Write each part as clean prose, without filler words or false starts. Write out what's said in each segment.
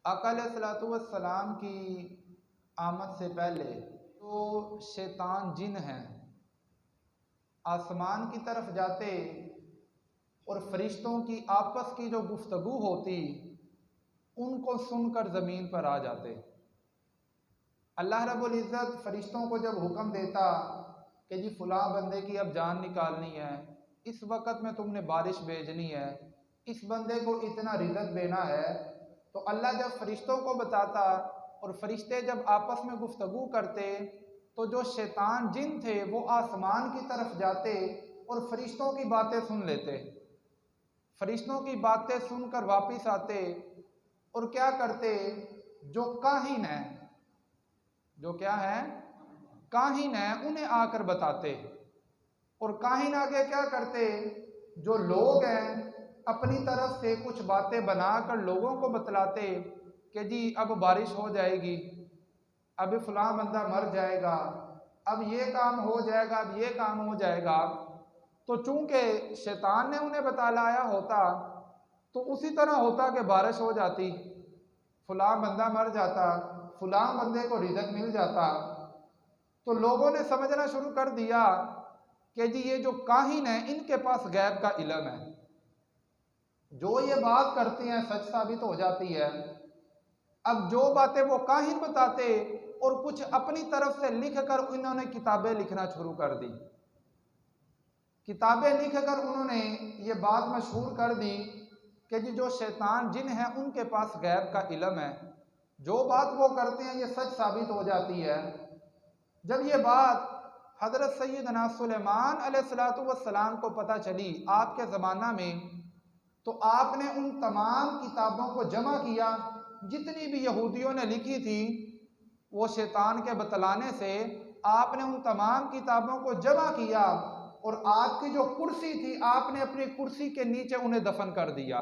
आका अलैहिस्सलातु वस्सलाम की आमद से पहले तो शैतान जिन हैं आसमान की तरफ जाते और फरिश्तों की आपस की जो गुफ्तगू होती उनको सुनकर ज़मीन पर आ जाते। अल्लाह रब्बुल इज़्ज़त फरिश्तों को जब हुक्म देता कि जी फ़लाँ बंदे की अब जान निकालनी है, इस वक़्त में तुमने बारिश भेजनी है, इस बंदे को इतना रिज़्क देना है, तो अल्लाह जब फरिश्तों को बताता और फरिश्ते जब आपस में गुफ्तगू करते तो जो शैतान जिन थे वो आसमान की तरफ जाते और फरिश्तों की बातें सुन लेते। फरिश्तों की बातें सुनकर वापस आते और क्या करते, जो काहिन है, जो क्या है, काहिन है, उन्हें आकर बताते। और काहिन आगे क्या करते, जो लोग हैं अपनी तरफ से कुछ बातें बनाकर लोगों को बतलाते कि जी अब बारिश हो जाएगी, अब फलां बंदा मर जाएगा, अब ये काम हो जाएगा, अब ये काम हो जाएगा। तो चूंकि शैतान ने उन्हें बतलाया होता तो उसी तरह होता कि बारिश हो जाती, फलां बंदा मर जाता, फलां बंदे को रिज़्क मिल जाता। तो लोगों ने समझना शुरू कर दिया कि जी ये जो काहिन है इनके पास गैब का इल्म है, जो ये बात करते हैं सच साबित हो जाती है। अब जो बातें वो काहिन बताते और कुछ अपनी तरफ से लिख कर इन्होंने किताबें लिखना शुरू कर दी। किताबें लिख कर उन्होंने ये बात मशहूर कर दी कि जी जो शैतान जिन हैं उनके पास गैब का इल्म है, जो बात वो करते हैं ये सच साबित हो जाती है। जब ये बात हज़रत सैयदना सुलेमान अलैहिस्सलातु वस्सलाम को पता चली आपके ज़माना में, तो आपने उन तमाम किताबों को जमा किया जितनी भी यहूदियों ने लिखी थी। वो शैतान के बतलाने से आपने उन तमाम किताबों को जमा किया और आपकी जो कुर्सी थी आपने अपनी कुर्सी के नीचे उन्हें दफन कर दिया।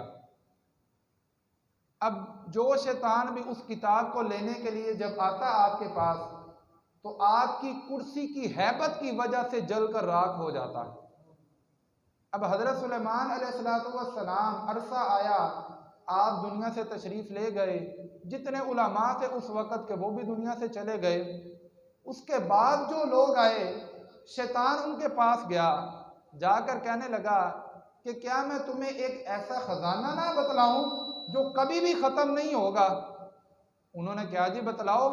अब जो शैतान भी उस किताब को लेने के लिए जब आता आपके पास तो आपकी कुर्सी की हैबत की वजह से जलकर राख हो जाता। अब हज़रत सुलेमान अलैहिस्सलातु वस्सलाम अरसा आया, आप दुनिया से तशरीफ़ ले गए, जितने उलमा थे उस वक़्त के वो भी दुनिया से चले गए। उसके बाद जो लोग आए, शैतान उनके पास गया, जाकर कहने लगा कि क्या मैं तुम्हें एक ऐसा ख़जाना ना बतलाऊं जो कभी भी ख़त्म नहीं होगा। उन्होंने क्या जी बतलाओ।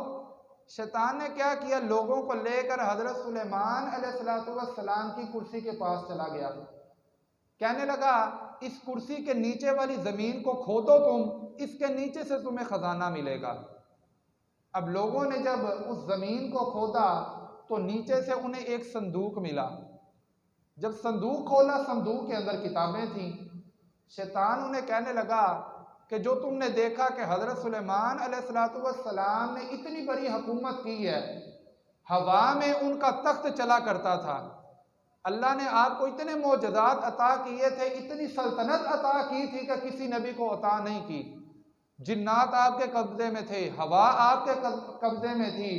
शैतान ने क्या किया, लोगों को लेकर हज़रत सुलेमान अलैहिस्सलातु वस्सलाम की कुर्सी के पास चला गया। कहने लगा इस कुर्सी के नीचे वाली ज़मीन को खोदो तुम, इसके नीचे से तुम्हें ख़जाना मिलेगा। अब लोगों ने जब उस ज़मीन को खोदा तो नीचे से उन्हें एक संदूक मिला। जब संदूक खोला, संदूक के अंदर किताबें थीं। शैतान उन्हें कहने लगा कि जो तुमने देखा कि हज़रत सुलेमान अलैहिस्सलातु वस्सलाम ने इतनी बड़ी हुकूमत की है, हवा में उनका तख्त चला करता था, अल्लाह ने आपको इतने मोजज़ात अता किए थे, इतनी सल्तनत अता की थी कि किसी नबी को अता नहीं की। जिन्नात आपके कब्जे में थे, हवा आपके कब्जे में थी,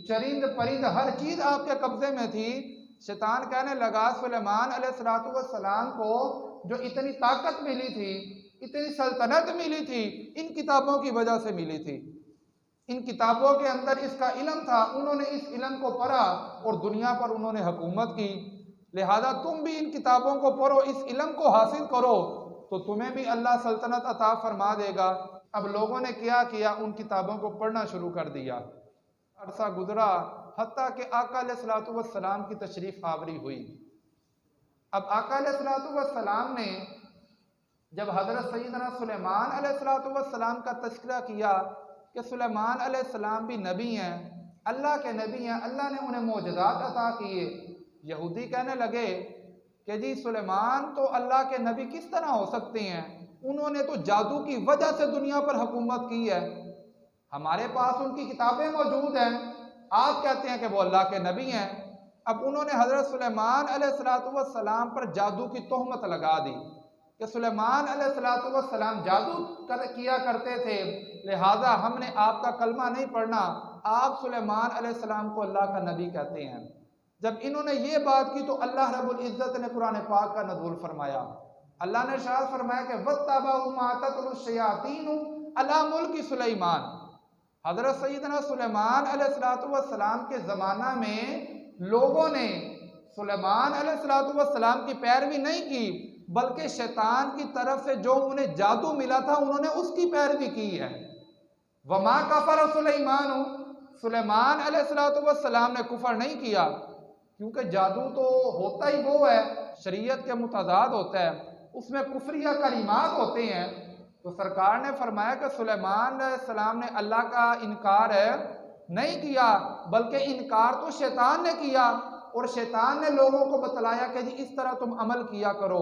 चरिंद परिंद हर चीज़ आपके कब्जे में थी। शैतान कहने लगा सुलेमान अलैहिस्सलातु वस्सलाम को जो इतनी ताकत मिली थी, इतनी सल्तनत मिली थी, इन किताबों की वजह से मिली थी। इन किताबों के अंदर इसका इल्म था, उन्होंने इस इल्म को पढ़ा और दुनिया पर उन्होंने हुकूमत की। लिहाजा तुम भी इन किताबों को पढ़ो, इस इल्म को हासिल करो तो तुम्हें भी अल्लाह सल्तनत अता फरमा देगा। अब लोगों ने क्या किया, उन किताबों को पढ़ना शुरू कर दिया। अरसा गुजरा, हत्ता कि आका अलैहिस्सलातु वस्सलाम की तशरीफ़ आवरी हुई। अब आका अलैहिस्सलातु वस्सलाम ने जब हज़रत सैयदना सुलेमान अलैहिस्सलातु वस्सलाम का तज़किरा किया कि सुलेमान अलैहिस्सलाम भी नबी हैं, अल्लाह के नबी हैं, अल्लाह ने उन्हें मोजज़ात अता किए। यहूदी कहने लगे कि जी सुलेमान तो अल्लाह के नबी किस तरह हो सकते हैं, उन्होंने तो जादू की वजह से दुनिया पर हुकूमत की है, हमारे पास उनकी किताबें मौजूद हैं, आप कहते हैं कि वो अल्लाह के नबी हैं। अब उन्होंने हज़रत सुलेमान अलैहिस्सलातु वस्सलाम पर जादू की तोहमत लगा दी कि सुलेमान अलैहिस्सलातु वस्सलाम जादू किया करते थे, लिहाजा हमने आपका कलमा नहीं पढ़ना, आप सुलेमान अलैहिस्सलाम को अल्लाह का नबी कहते हैं। जब इन्होंने ये बात की तो अल्लाह रब्बुल इज़्ज़त ने कुरान पाक का नज़ूल फरमाया। अल्लाह ने इरशाद फरमाया कि वत्तबअू मा ततलु शयातीनु अला मुल्क सुलेमान। हजरत सैयदना सुलेमान अलैहिस्सलाम के ज़माना में लोगों ने सुलेमान अलैहिस्सलाम की पैरवी नहीं की, बल्कि शैतान की तरफ से जो उन्हें जादू मिला था उन्होंने उसकी पैरवी की है। वमा कफर सुलेमान, सुलेमान अलैहिस्सलाम ने कुफर नहीं किया, क्योंकि जादू तो होता ही वो है, शरीयत के मुतादाद होता है, उसमें कुफरिया कलिमात होते हैं। तो सरकार ने फरमाया कि सुलेमान अलैहिस्सलाम ने अल्लाह का इनकार नहीं किया, बल्कि इनकार तो शैतान ने किया, और शैतान ने लोगों को बतलाया कि जी इस तरह तुम अमल किया करो।